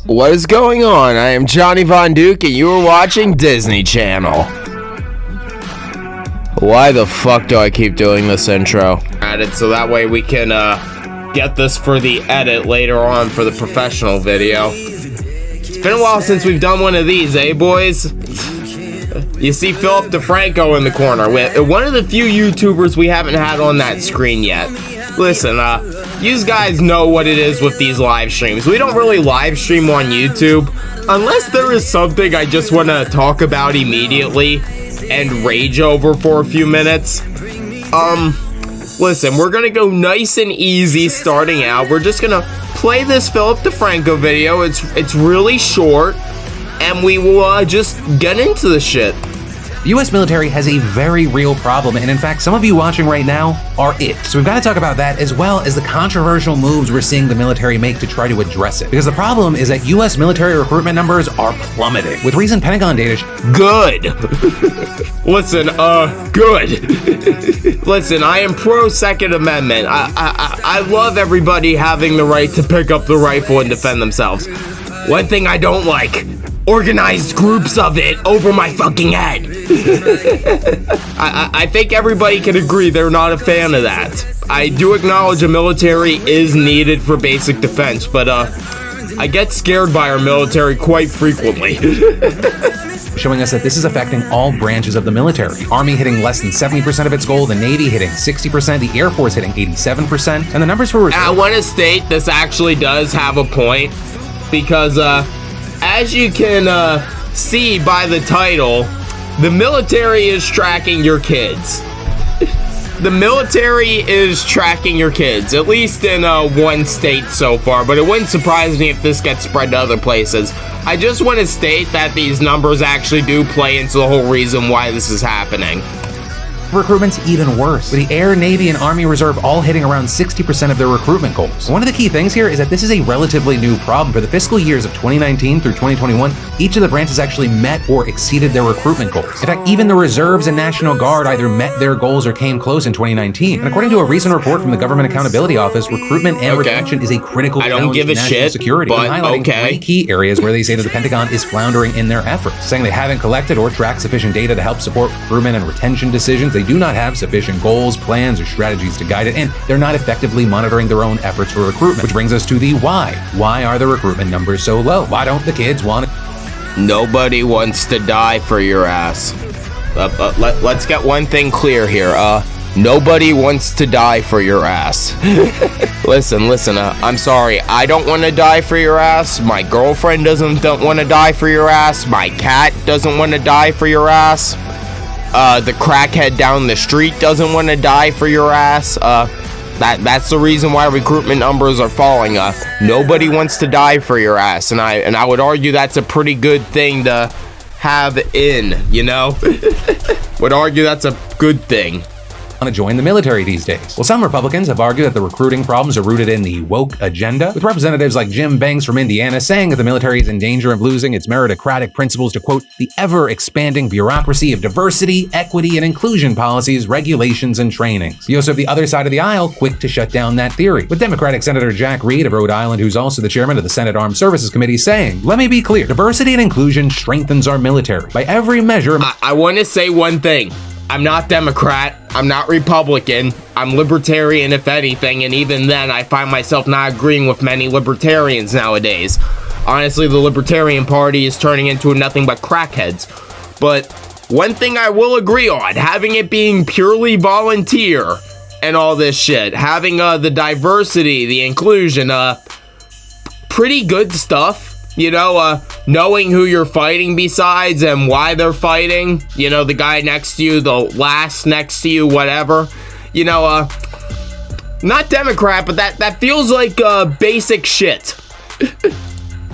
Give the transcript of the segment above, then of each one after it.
What is going on? I am Johnny Von Duke and you are watching Disney Channel. Why the fuck do I keep doing this intro? Added so that way we can get this for the edit later on for the professional video. It's been a while since we've done one of these, eh boys? You see Philip DeFranco in the corner, one of the few YouTubers we haven't had on that screen yet. Listen, you guys know what it is with these live streams. We don't really live stream on YouTube unless there is something I just want to talk about immediately and rage over for a few minutes. Listen, we're gonna go nice and easy starting out. We're just gonna play this Philip DeFranco video. It's really short, and we will just get into the shit. The U.S. military has a very real problem, and in fact, some of you watching right now are it. So we've got to talk about that, as well as the controversial moves we're seeing the military make to try to address it. Because the problem is that U.S. military recruitment numbers are plummeting. With recent Pentagon data... Good! Listen, good. Listen, I am pro Second Amendment. I love everybody having the right to pick up the rifle and defend themselves. One thing I don't like: organized groups of it over my fucking head. I think everybody can agree they're not a fan of that. I do acknowledge a military is needed for basic defense, but I get scared by our military quite frequently. Showing us that this is affecting all branches of the military. Army hitting less than 70% of its goal, the Navy hitting 60%, the Air Force hitting 87%, and the numbers for... I want to state this actually does have a point, because as you can see by the title, the military is tracking your kids. The military is tracking your kids, at least in one state so far, but it wouldn't surprise me if this gets spread to other places. I just want to state that these numbers actually do play into the whole reason why this is happening. Recruitment's even worse, with the Air, Navy, and Army Reserve all hitting around 60% of their recruitment goals. One of the key things here is that this is a relatively new problem. For the fiscal years of 2019 through 2021, each of the branches actually met or exceeded their recruitment goals. In fact, even the Reserves and National Guard either met their goals or came close in 2019. And according to a recent report from the Government Accountability Office, recruitment and retention is a critical challenge to national security, highlighting three key areas where they say that the Pentagon is floundering in their efforts, saying they haven't collected or tracked sufficient data to help support recruitment and retention decisions. They do not have sufficient goals, plans, or strategies to guide it, and they're not effectively monitoring their own efforts for recruitment. Which brings us to the why. Why are the recruitment numbers so low? Why don't the kids want to... Nobody wants to die for your ass. Let's get one thing clear here. Nobody wants to die for your ass. Listen, I'm sorry. I don't want to die for your ass. My girlfriend don't want to die for your ass. My cat doesn't want to die for your ass. The crackhead down the street doesn't want to die for your ass. That's the reason why recruitment numbers are falling. Nobody wants to die for your ass, and I would argue that's a pretty good thing to have in, you know? Would argue that's a good thing. To join the military these days. Well, some Republicans have argued that the recruiting problems are rooted in the woke agenda, with representatives like Jim Banks from Indiana saying that the military is in danger of losing its meritocratic principles to, quote, the ever-expanding bureaucracy of diversity, equity, and inclusion policies, regulations, and trainings. You also have the other side of the aisle quick to shut down that theory, with Democratic Senator Jack Reed of Rhode Island, who's also the chairman of the Senate Armed Services Committee, saying, let me be clear, diversity and inclusion strengthens our military. By every measure... I want to say one thing. I'm not Democrat, I'm not Republican, I'm libertarian if anything, and even then I find myself not agreeing with many libertarians nowadays. Honestly, the Libertarian Party is turning into nothing but crackheads. But one thing I will agree on, having it being purely volunteer and all this shit, having the diversity, the inclusion, pretty good stuff. You know, knowing who you're fighting besides and why they're fighting. You know, the guy next to you, the last next to you, whatever. You know, not Democrat, but that feels like basic shit.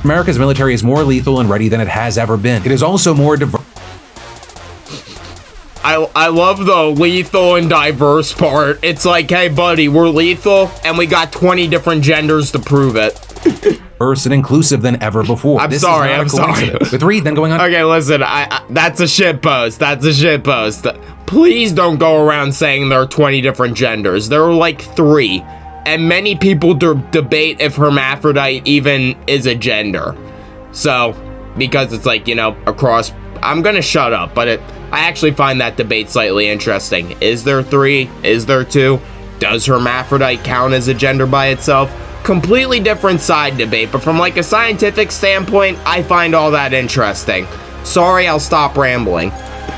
America's military is more lethal and ready than it has ever been. It is also more diverse. I love the lethal and diverse part. It's like, hey, buddy, we're lethal, and we got 20 different genders to prove it. Diverse and inclusive than ever before. I'm sorry. With Reed then going on... Okay, listen, that's a shit post. Please don't go around saying there are 20 different genders. There are like 3. And many people debate if hermaphrodite even is a gender. So, because it's like, you know, across, I'm gonna shut up, but I actually find that debate slightly interesting. Is there 3? Is there 2? Does hermaphrodite count as a gender by itself? Completely different side debate, but from like a scientific standpoint, I find all that interesting. Sorry, I'll stop rambling.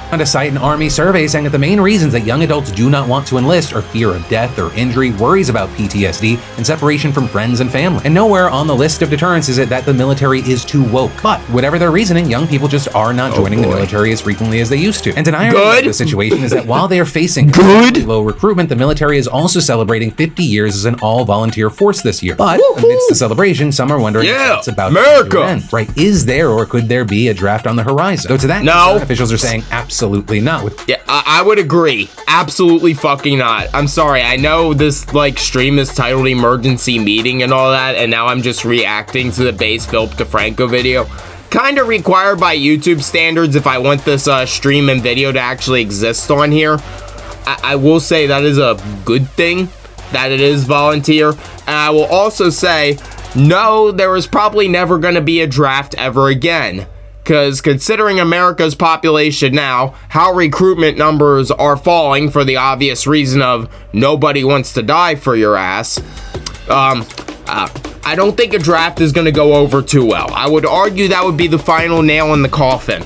To cite an Army survey saying that the main reasons that young adults do not want to enlist are fear of death or injury, worries about PTSD, and separation from friends and family. And nowhere on the list of deterrents is it that the military is too woke. But whatever their reasoning, young people just are not joining the military as frequently as they used to. And an irony of the situation is that while they are facing low recruitment, the military is also celebrating 50 years as an all-volunteer force this year. But amidst the celebration, some are wondering if it's about America. End. Right? Is there or could there be a draft on the horizon? Though to that, officials are saying absolutely not. Yeah, I would agree. Absolutely fucking not. I'm sorry. I know this like stream is titled Emergency Meeting and all that, and now I'm just reacting to the base Philip DeFranco video. Kind of required by YouTube standards if I want this stream and video to actually exist on here. I will say that is a good thing that it is volunteer. And I will also say, no, there is probably never going to be a draft ever again. Because considering America's population now, how recruitment numbers are falling for the obvious reason of nobody wants to die for your ass, I don't think a draft is going to go over too well. I would argue that would be the final nail in the coffin.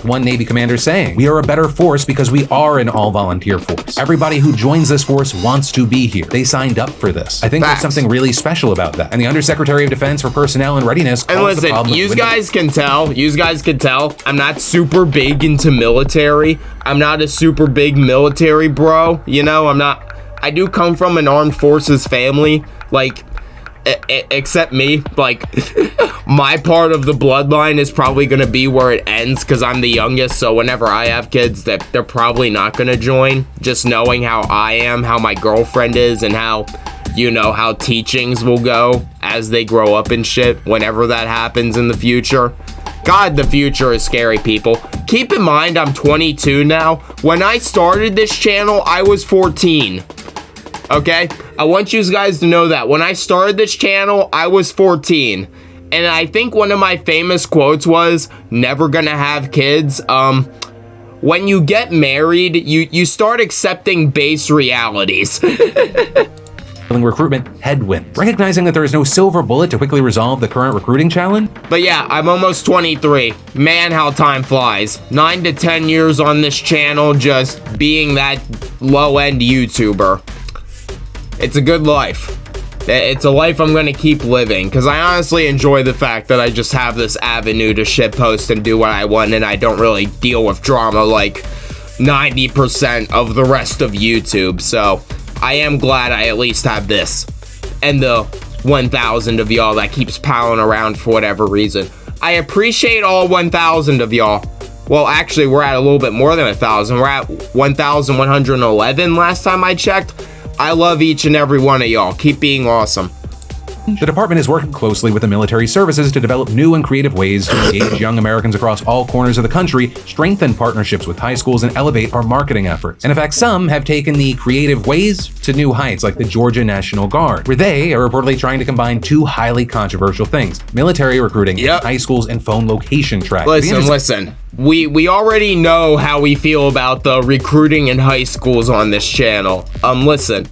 One Navy commander saying, "We are a better force because we are an all-volunteer force. Everybody who joins this force wants to be here. They signed up for this." I think there's something really special about that. And the Undersecretary of Defense for Personnel and Readiness and listen, you guys can tell, I'm not super big into military. I'm not a super big military bro. You know, I do come from an armed forces family, like, except me, like, my part of the bloodline is probably going to be where it ends because I'm the youngest, so whenever I have kids, they're probably not going to join. Just knowing how I am, how my girlfriend is, and how, you know, how teachings will go as they grow up and shit, whenever that happens in the future. God, the future is scary, people. Keep in mind, I'm 22 now. When I started this channel, I was 14. Okay? I want you guys to know that. When I started this channel, I was 14. And I think one of my famous quotes was, never gonna have kids. When you get married, you start accepting base realities. Recruitment headwinds. Recognizing that there is no silver bullet to quickly resolve the current recruiting challenge. But yeah, I'm almost 23. Man, how time flies. 9 to 10 years on this channel just being that low-end YouTuber. It's a good life. It's a life I'm gonna keep living, because I honestly enjoy the fact that I just have this avenue to shitpost and do what I want, and I don't really deal with drama like 90% of the rest of YouTube. So I am glad I at least have this, and the 1,000 of y'all that keeps piling around for whatever reason. I appreciate all 1,000 of y'all. Well, actually, we're at a little bit more than 1,000. We're at 1,111 last time I checked. I love each and every one of y'all. Keep being awesome. The department is working closely with the military services to develop new and creative ways to engage young Americans across all corners of the country, strengthen partnerships with high schools, and elevate our marketing efforts. And in fact, some have taken the creative ways to new heights, like the Georgia National Guard, where they are reportedly trying to combine two highly controversial things: military recruiting, high schools, and phone location tracking. Listen. We already know how we feel about the recruiting in high schools on this channel. Listen.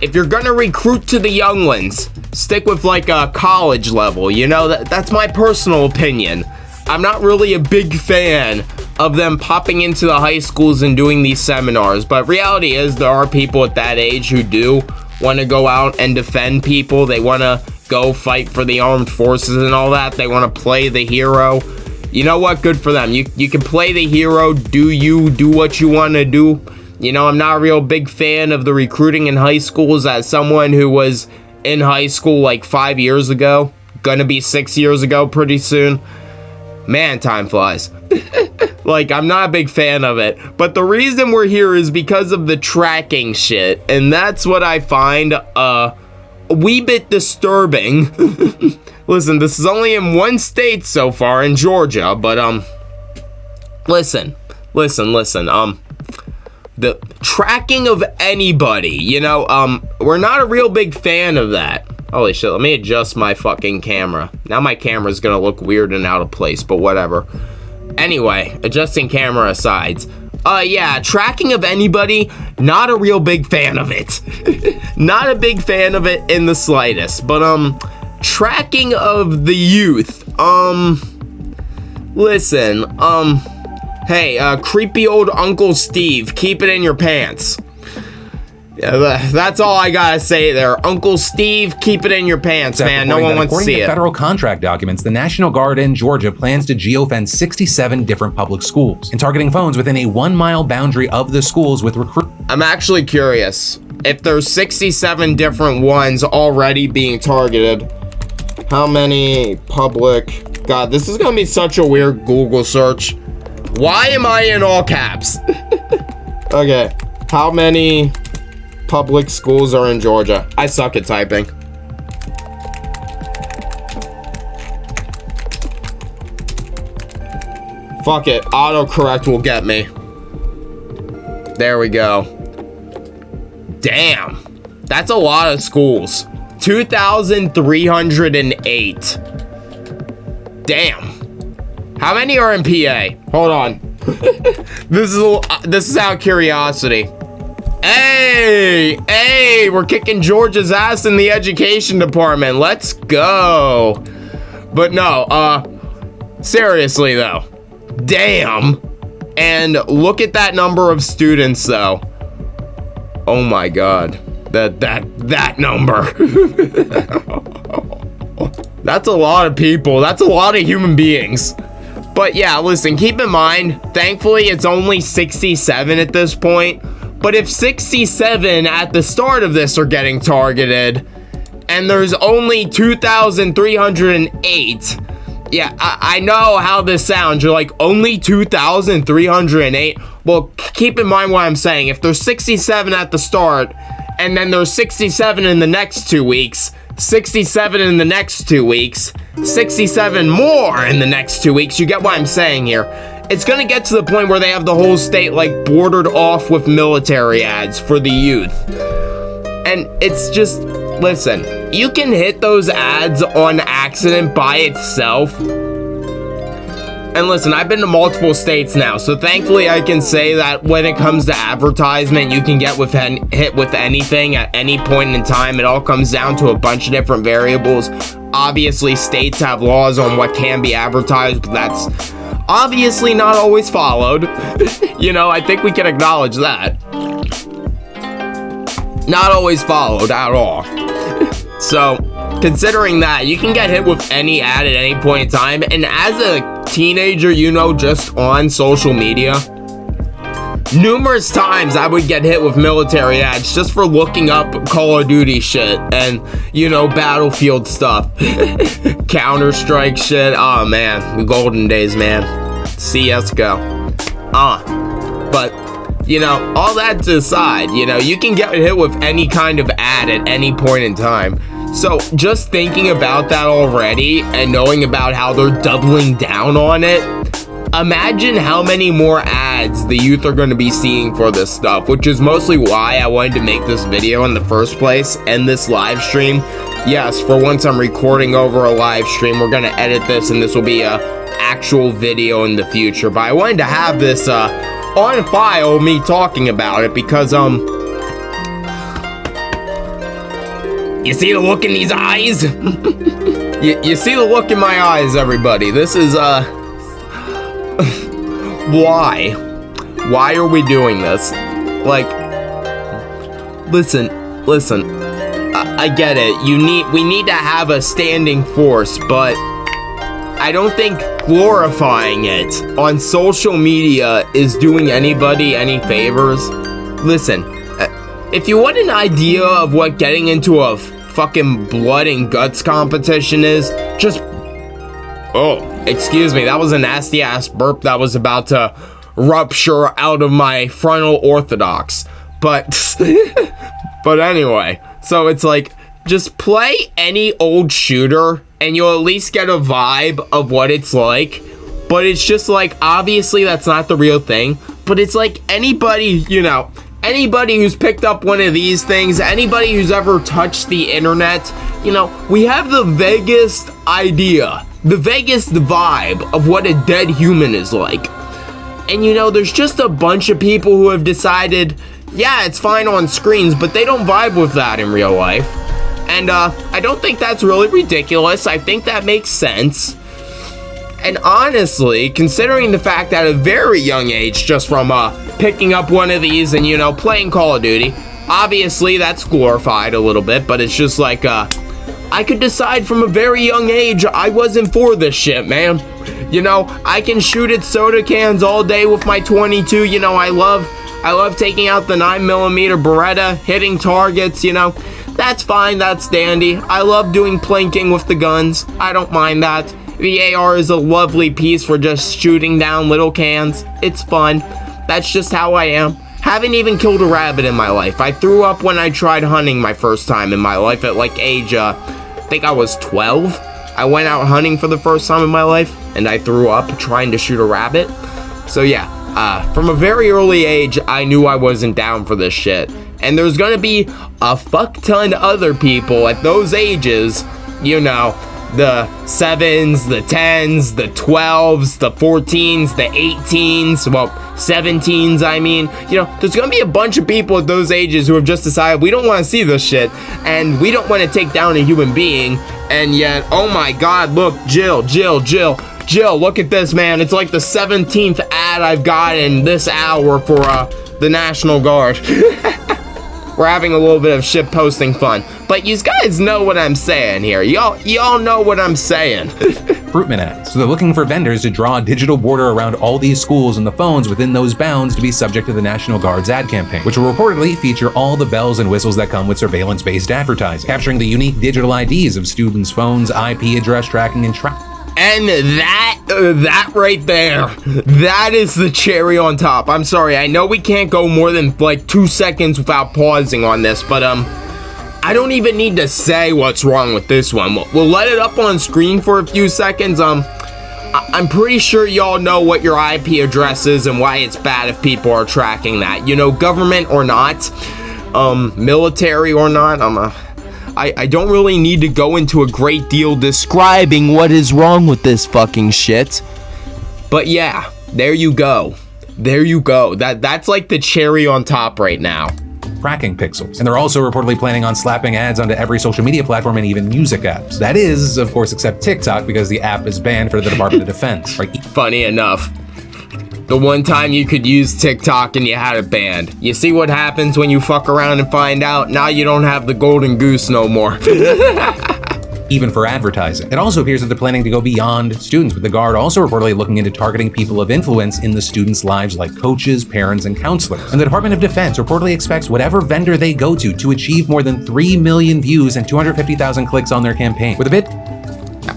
If you're gonna recruit to the young ones, stick with like a college level, you know? That's my personal opinion. I'm not really a big fan of them popping into the high schools and doing these seminars, but reality is there are people at that age who do want to go out and defend people. They want to go fight for the armed forces and all that. They want to play the hero. You know what? Good for them. You can play the hero. Do what you want to do. You know, I'm not a real big fan of the recruiting in high schools. As someone who was in high school like 5 years ago, gonna be 6 years ago pretty soon. Man, time flies. Like, I'm not a big fan of it. But the reason we're here is because of the tracking shit. And that's what I find a wee bit disturbing. Listen, this is only in one state so far, in Georgia. But, listen. The tracking of anybody, you know, we're not a real big fan of that. Holy shit, let me adjust my fucking camera. Now my camera's gonna look weird and out of place, but whatever. Anyway, adjusting camera aside. Yeah, tracking of anybody, not a real big fan of it. Not a big fan of it in the slightest. But, tracking of the youth. Listen, hey, creepy old Uncle Steve, keep it in your pants. Yeah, that's all I gotta say there. Uncle Steve, keep it in your pants, man. No one wants to see it. According to federal contract documents, the National Guard in Georgia plans to geofence 67 different public schools and targeting phones within a 1-mile boundary of the schools with recruit. I'm actually curious. If there's 67 different ones already being targeted, how many public... God, this is gonna be such a weird Google search. Why am I in all caps? Okay, how many... public schools are in Georgia? I suck at typing. Fuck it. Autocorrect will get me. There we go. Damn. That's a lot of schools. 2,308. Damn. How many are in PA? Hold on. This is out of curiosity. Hey, we're kicking Georgia's ass in the education department. Let's go. But no, seriously though, damn. And look at that number of students though. Oh my God, that number. That's a lot of people. That's a lot of human beings. But yeah, listen, keep in mind, thankfully it's only 67 at this point. But if 67 at the start of this are getting targeted, and there's only 2,308, yeah, I know how this sounds. You're like, only 2,308? Well, keep in mind what I'm saying. If there's 67 at the start, and then there's 67 in the next 2 weeks, 67 in the next 2 weeks, 67 more in the next 2 weeks, you get what I'm saying here. It's gonna get to the point where they have the whole state like bordered off with military ads for the youth. And it's just, listen, you can hit those ads on accident by itself. And listen, I've been to multiple states now, so thankfully I can say that when it comes to advertisement, you can get hit with anything at any point in time. It all comes down to a bunch of different variables. Obviously, states have laws on what can be advertised, but that's obviously not always followed. You know, I think we can acknowledge that. Not always followed at all. So, considering that, you can get hit with any ad at any point in time. And as a teenager, you know, just on social media, numerous times I would get hit with military ads just for looking up Call of Duty shit and, you know, Battlefield stuff. Counter-Strike shit. Oh, man. The golden days, man. CSGO. But, you know, all that to the side, you know, you can get hit with any kind of ad at any point in time. So, just thinking about that already and knowing about how they're doubling down on it, imagine how many more ads the youth are going to be seeing for this stuff, which is mostly why I wanted to make this video in the first place and this live stream. Yes, for once I'm recording over a live stream. We're going to edit this and this will be a actual video in the future. But I wanted to have this on file, me talking about it, because you see the look in these eyes? you see the look in my eyes, everybody. This is why are we doing this? Like, listen, I get it. We need to have a standing force, but I don't think glorifying it on social media is doing anybody any favors. Listen, if you want an idea of what getting into a fucking blood and guts competition is, just... Oh, excuse me, that was a nasty ass burp that was about to rupture out of my frontal orthodox. But, but anyway, so it's like, just play any old shooter and you'll at least get a vibe of what it's like. But it's just like, obviously that's not the real thing, but it's like anybody, you know, Anybody who's picked up one of these things, anybody who's ever touched the internet, you know, we have the vaguest idea, the vaguest vibe of what a dead human is like. And you know, there's just a bunch of people who have decided, yeah, it's fine on screens, but they don't vibe with that in real life. And I don't think that's really ridiculous. I think that makes sense. And honestly, considering the fact that at a very young age, just from picking up one of these and, you know, playing Call of Duty, obviously that's glorified a little bit, but it's just like, I could decide from a very young age I wasn't for this shit, man. You know, I can shoot at soda cans all day with my 22, you know, I love taking out the 9mm Beretta, hitting targets, you know. That's fine, that's dandy. I love doing planking with the guns. I don't mind that. The AR is a lovely piece for just shooting down little cans. It's fun. That's just how I am. Haven't even killed a rabbit in my life. I threw up when I tried hunting my first time in my life at like age, I think I was 12. I went out hunting for the first time in my life and I threw up trying to shoot a rabbit. So yeah, from a very early age, I knew I wasn't down for this shit. And there's gonna be a fuck ton of other people at those ages, you know, the 7s, the 10s, the 12s, the 14s, the 18s, well, 17s, I mean. You know, there's gonna be a bunch of people at those ages who have just decided we don't want to see this shit, and we don't want to take down a human being, and yet, oh my god, look, Jill, look at this, man. It's like the 17th ad I've got in this hour for the National Guard. We're having a little bit of shit posting fun. But you guys know what I'm saying here. Y'all know what I'm saying. Fruitman ads. So they're looking for vendors to draw a digital border around all these schools and the phones within those bounds to be subject to the National Guard's ad campaign, which will reportedly feature all the bells and whistles that come with surveillance-based advertising, capturing the unique digital IDs of students' phones, IP address tracking, and And that right there, that is the cherry on top. I'm sorry, I know we can't go more than like 2 seconds without pausing on this, but I don't even need to say what's wrong with this one. We'll let it up on screen for a few seconds. I'm pretty sure y'all know what your IP address is and why it's bad if people are tracking that. You know, government or not, military or not, I don't really need to go into a great deal describing what is wrong with this fucking shit. But yeah, there you go. There you go. That's like the cherry on top right now. Tracking pixels. And they're also reportedly planning on slapping ads onto every social media platform and even music apps. That is, of course, except TikTok, because the app is banned for the Department of Defense. Funny enough, the one time you could use TikTok and you had it banned. You see what happens when you fuck around and find out? Now you don't have the golden goose no more. Even for advertising. It also appears that they're planning to go beyond students, with the Guard also reportedly looking into targeting people of influence in the students' lives like coaches, parents, and counselors. And the Department of Defense reportedly expects whatever vendor they go to achieve more than 3 million views and 250,000 clicks on their campaign. With a bit...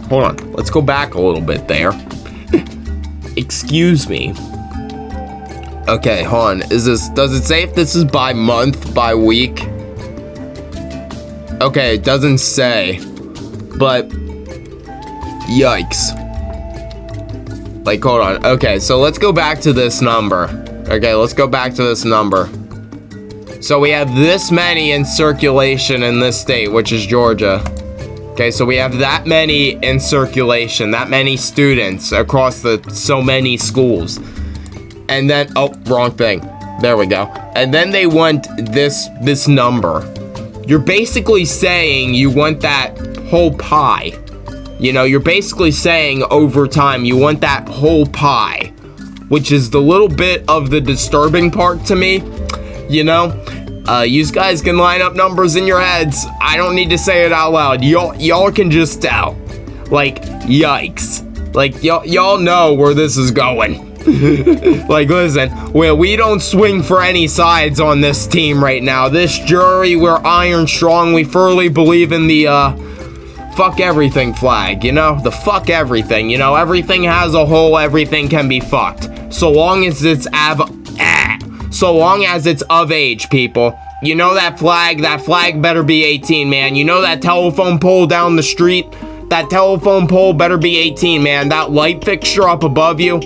Hold on, let's go back a little bit there. Excuse me. Okay, hold on. Does it say if this is by month, by week? Okay, it doesn't say. But yikes. Like, hold on. Okay, so let's go back to this number. Okay, let's go back to this number. So we have this many in circulation in this state, which is Georgia. Okay, so we have that many in circulation, that many students across the so many schools. And then, oh, wrong thing. There we go. And then they want this number. You're basically saying you want that whole pie. You know, you're basically saying over time you want that whole pie, which is the little bit of the disturbing part to me. You know, you guys can line up numbers in your heads. I don't need to say it out loud. Y'all can just tell. Like, yikes. Like, y'all know where this is going. Like, listen, well, we don't swing for any sides on this team right now. This jury, we're iron strong. We firmly believe in the, fuck everything flag, you know? The fuck everything, you know? Everything has a hole, everything can be fucked. So long as it's so long as it's of age, people. You know that flag better be 18, man. You know that telephone pole down the street? That telephone pole better be 18, man. That light fixture up above you,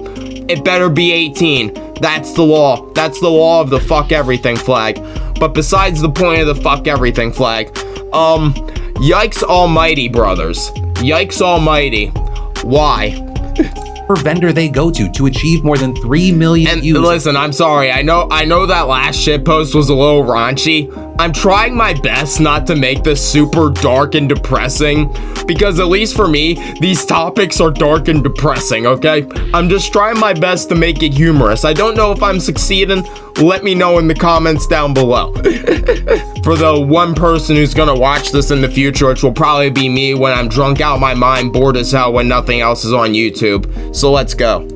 it better be 18. That's the law. That's the law of the fuck everything flag. But besides the point of the fuck everything flag, yikes almighty, brothers. Yikes almighty. Why? Vendor they go to achieve more than 3 million views. And listen, I'm sorry. I know that last shitpost was a little raunchy. I'm trying my best not to make this super dark and depressing, because at least for me, these topics are dark and depressing, okay? I'm just trying my best to make it humorous. I don't know if I'm succeeding. Let me know in the comments down below. For the one person who's gonna watch this in the future, which will probably be me when I'm drunk out my mind, bored as hell when nothing else is on YouTube. So let's go.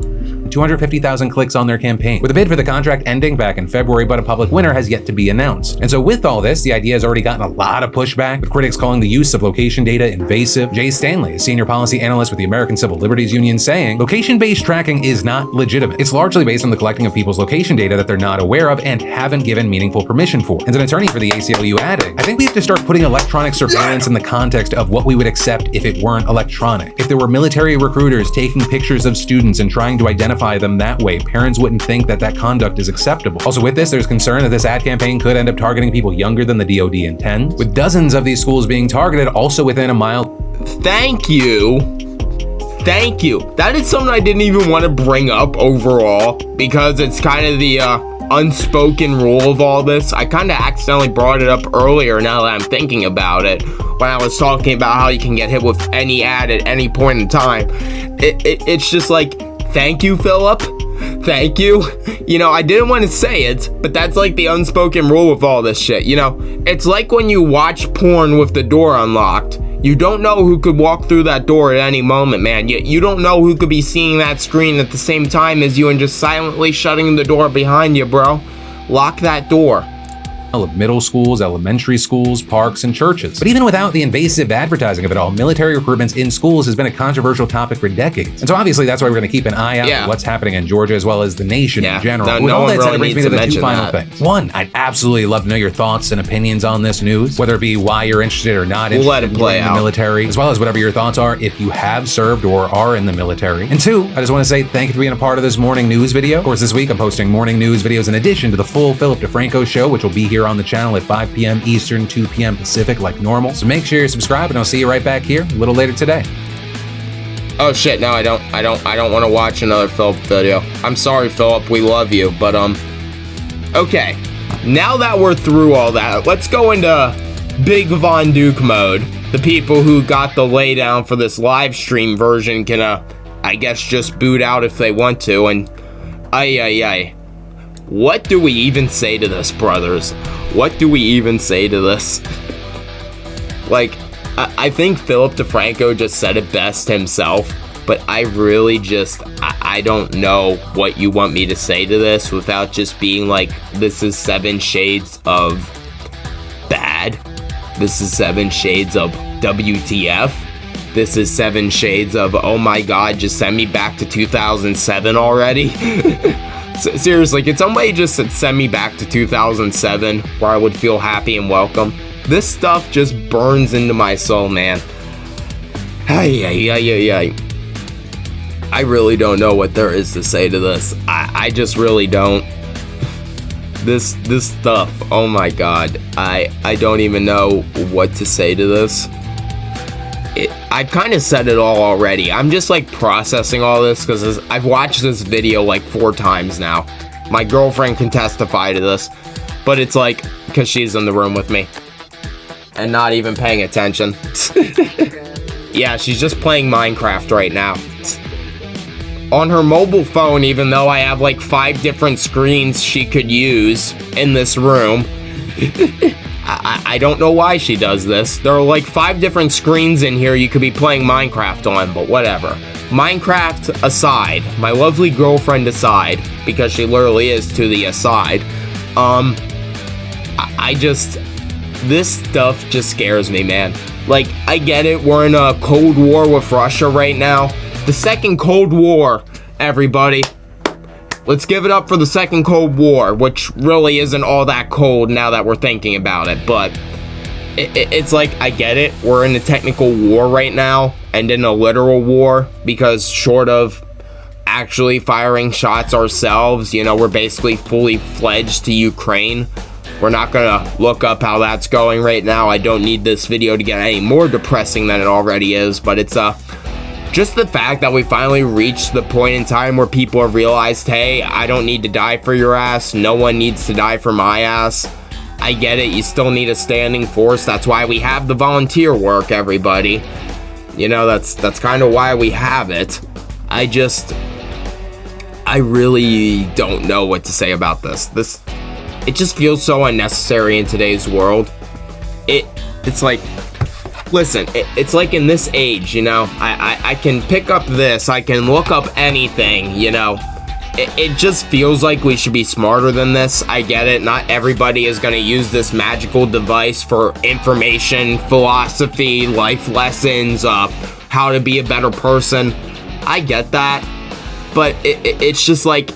250,000 clicks on their campaign, with a bid for the contract ending back in February, but a public winner has yet to be announced. And so with all this, the idea has already gotten a lot of pushback, with critics calling the use of location data invasive. Jay Stanley, a senior policy analyst with the American Civil Liberties Union, saying, location-based tracking is not legitimate. It's largely based on the collecting of people's location data that they're not aware of and haven't given meaningful permission for. And an attorney for the ACLU adding, I think we have to start putting electronic surveillance in the context of what we would accept if it weren't electronic. If there were military recruiters taking pictures of students and trying to identify them that way, parents wouldn't think that that conduct is acceptable. Also with this, there's concern that this ad campaign could end up targeting people younger than the DoD intends, with dozens of these schools being targeted also within a mile. Thank you. Thank you. That is something I didn't even want to bring up overall, because it's kind of the unspoken rule of all this. I kind of accidentally brought it up earlier now that I'm thinking about it, when I was talking about how you can get hit with any ad at any point in time. It's just like, thank you, Philip. Thank you. You know, I didn't want to say it, but that's like the unspoken rule of all this shit. You know, it's like when you watch porn with the door unlocked. You don't know who could walk through that door at any moment, man. You don't know who could be seeing that screen at the same time as you and just silently shutting the door behind you, bro. Lock that door. Of middle schools, elementary schools, parks, and churches. But even without the invasive advertising of it all, military recruitments in schools has been a controversial topic for decades. And so obviously that's why we're going to keep an eye out for what's happening in Georgia as well as the nation in general. With all that said, it brings me to the two final things. One, I'd absolutely love to know your thoughts and opinions on this news, whether it be why you're interested or not interested in joining the military, as well as whatever your thoughts are if you have served or are in the military. And two, I just want to say thank you for being a part of this morning news video. Of course, this week I'm posting morning news videos in addition to the full Philip DeFranco show, which will be here on the channel at 5 p.m. Eastern, 2 p.m. Pacific like normal. So make sure you're subscribed, and I'll see you right back here a little later today. Oh shit, no, I don't want to watch another Philip video. I'm sorry, Philip, we love you, but okay. Now that we're through all that, let's go into Big Von Duke mode. The people who got the laydown for this live stream version can I guess just boot out if they want to, and what do we even say to this, brothers? What do we even say to this? Like, I think Philip DeFranco just said it best himself, but I really just, I don't know what you want me to say to this without just being like, this is 7 shades of bad. This is 7 shades of WTF. This is 7 shades of, oh my god, just send me back to 2007 already. Seriously, can somebody just send me back to 2007 where I would feel happy and welcome? This stuff just burns into my soul, man. I really don't know what there is to say to this. I just really don't. This stuff, oh my god. I don't even know what to say to this. I've kind of said it all already. I'm just like processing all this because I've watched this video like 4 times now. My girlfriend can testify to this, but it's like, because she's in the room with me and not even paying attention. Yeah, she's just playing Minecraft right now. On her mobile phone, even though I have like 5 different screens she could use in this room. I don't know why she does this. There are like 5 different screens in here you could be playing Minecraft on, but whatever. Minecraft aside, my lovely girlfriend aside, because she literally is to the aside, this stuff just scares me, man. Like, I get it, we're in a Cold War with Russia right now. The second Cold War, everybody. Let's give it up for the second Cold War, which really isn't all that cold now that we're thinking about it, but it's like, I get it, we're in a technical war right now, and in a literal war, because short of actually firing shots ourselves. You know, we're basically fully fledged to Ukraine. We're not gonna look up how that's going right now. I don't need this video to get any more depressing than it already is, but it's just the fact that we finally reached the point in time where people have realized, hey, I don't need to die for your ass. No one needs to die for my ass. I get it. You still need a standing force. That's why we have the volunteer work, everybody. You know, that's kind of why we have it. I really don't know what to say about this. It just feels so unnecessary in today's world. It's like, listen, it's like in this age, you know, I can pick up this, I can look up anything, you know. It just feels like we should be smarter than this. I get it. Not everybody is going to use this magical device for information, philosophy, life lessons, how to be a better person. I get that. But it's just like,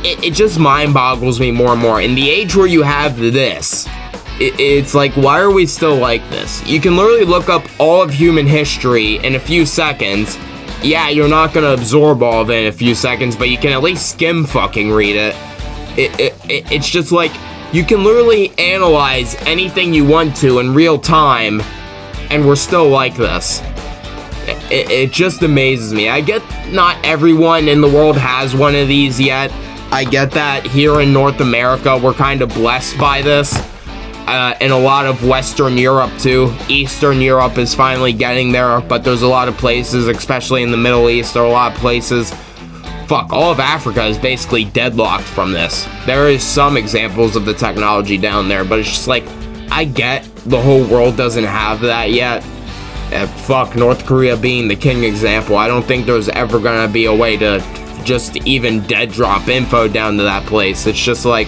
it just mind boggles me more and more. In the age where you have this, it's like, why are we still like this? You can literally look up all of human history in a few seconds. Yeah, you're not gonna absorb all of it in a few seconds, but you can at least skim fucking read it. It's just like, you can literally analyze anything you want to in real time, and we're still like this. It just amazes me. I get not everyone in the world has one of these yet. I get that here in North America, we're kind of blessed by this. In a lot of Western Europe too. Eastern Europe is finally getting there, but there's a lot of places, especially in the Middle East, there are a lot of places. Fuck, all of Africa is basically deadlocked from this. There is some examples of the technology down there, but it's just like, I get the whole world doesn't have that yet. Fuck, North Korea being the king example, I don't think there's ever gonna be a way to just even dead drop info down to that place. It's just like,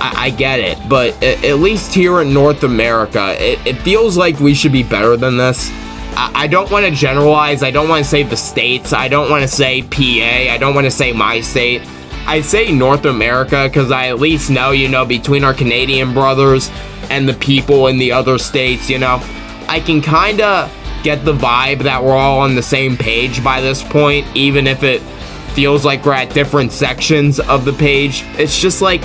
I get it, but at least here in North America, it feels like we should be better than this. I don't want to generalize. I don't want to say the states. I don't want to say PA. I don't want to say my state. I say North America because I at least know, you know, between our Canadian brothers and the people in the other states, you know, I can kind of get the vibe that we're all on the same page by this point, even if it feels like we're at different sections of the page. It's just like,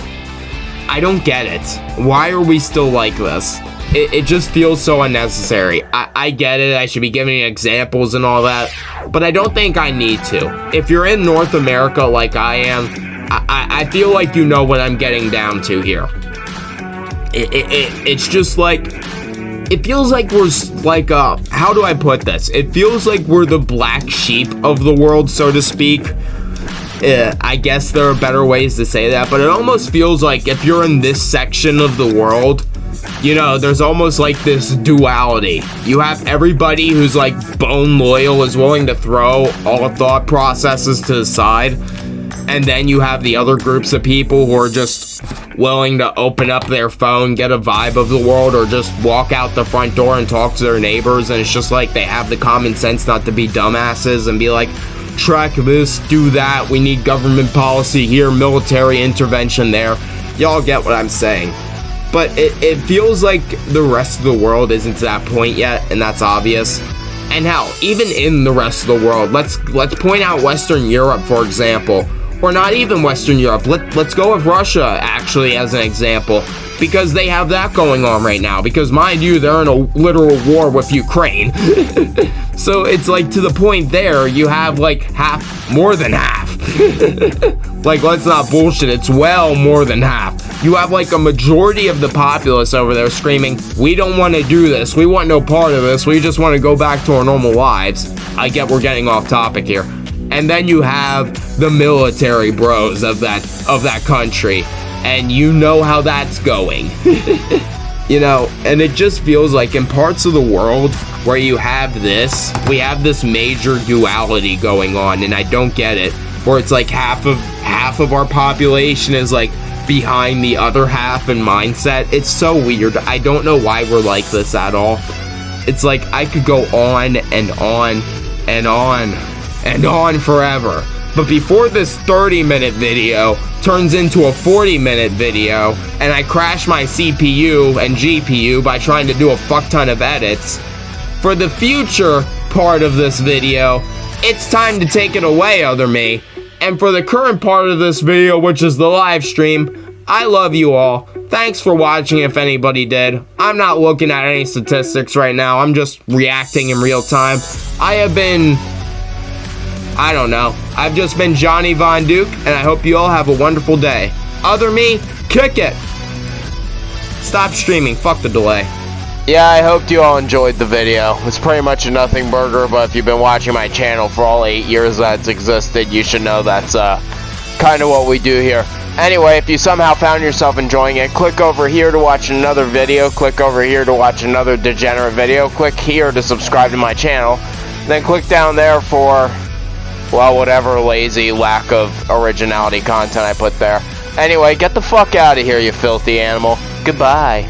I don't get it. Why are we still like this? It just feels so unnecessary. I get it. I should be giving examples and all that, but I don't think I need to. If you're in North America like I am, I feel like you know what I'm getting down to here. It's just like, it feels like we're like, how do I put this? It feels like we're the black sheep of the world, so to speak. I guess there are better ways to say that, but it almost feels like if you're in this section of the world, you know, there's almost like this duality. You have everybody who's like bone loyal, is willing to throw all thought processes to the side, and then you have the other groups of people who are just willing to open up their phone, get a vibe of the world, or just walk out the front door and talk to their neighbors, and it's just like they have the common sense not to be dumbasses and be like, track this, do that, we need government policy here, military intervention there. Y'all get what I'm saying. But it feels like the rest of the world isn't to that point yet, and that's obvious. And hell, even in the rest of the world, let's point out Western Europe, for example. Or not even Western Europe. Let's go with Russia, actually, as an example. Because they have that going on right now. Because, mind you, they're in a literal war with Ukraine. So it's like, to the point there, you have like half, more than half. Like, let's not bullshit, it's well more than half. You have like a majority of the populace over there screaming, we don't want to do this, we want no part of this, we just want to go back to our normal lives. I get we're getting off topic here. And then you have the military bros of that country, and you know how that's going. You know, and it just feels like in parts of the world where you have this, we have this major duality going on, and I don't get it. Where it's like half of our population is like behind the other half in mindset. It's so weird. I don't know why we're like this at all. It's like I could go on and on and on and on forever. But before this 30-minute video turns into a 40-minute video and I crash my CPU and GPU by trying to do a fuck ton of edits, for the future part of this video, it's time to take it away, other me, And for the current part of this video, which is the live stream, I love you all. Thanks for watching if anybody did. I'm not looking at any statistics right now. I'm just reacting in real time. I don't know. I've just been Johnny Von Duke, and I hope you all have a wonderful day. Other me, kick it. Stop streaming. Fuck the delay. Yeah, I hoped you all enjoyed the video. It's pretty much a nothing burger, but if you've been watching my channel for all 8 years that's existed, you should know that's kind of what we do here. Anyway, if you somehow found yourself enjoying it, click over here to watch another video, click over here to watch another degenerate video, click here to subscribe to my channel, then click down there for, well, whatever lazy lack of originality content I put there. Anyway, get the fuck out of here, you filthy animal. Goodbye.